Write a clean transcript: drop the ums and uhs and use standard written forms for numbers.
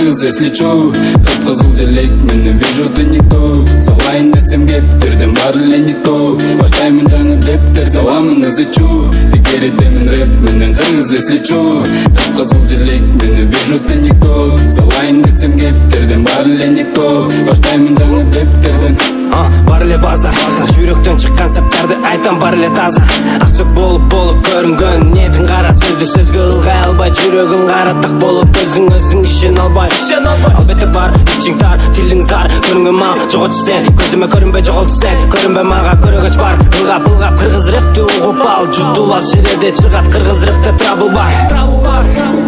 кыргыз если чу. Кып-кызыл желек менен вижу ты никто. Салайын десем кептерден бар эле никто. Баштаймын жаңы дептер саламын ызычу. Текериде мен рэп менен кыргыз если чу. Кып-кызыл желек менен вижу ты никто. Салайын десем кептерден бар эле никто. Баштаймын жаңы дептерден. Бар эле база, жүрөктөн чыккан септарды айтам бар эле таза. Аксөк болуп көрүнгөн ниетин кара, сөздү сөзгө ылгай албай, жүрөгүң кара так болуп өзүң ишен албай. Албетте бар, ичиң тар, тилиң зар, көрүнгөн мага жоготчу сен, көзүмө көрүнбөй жоголчу сен, көрүнбөй мага көрөгөч бар. Ылгап кыргыз рэпти угуп ал, жутуп ал, ширеде чыгат кыргыз рэпте трабл бар.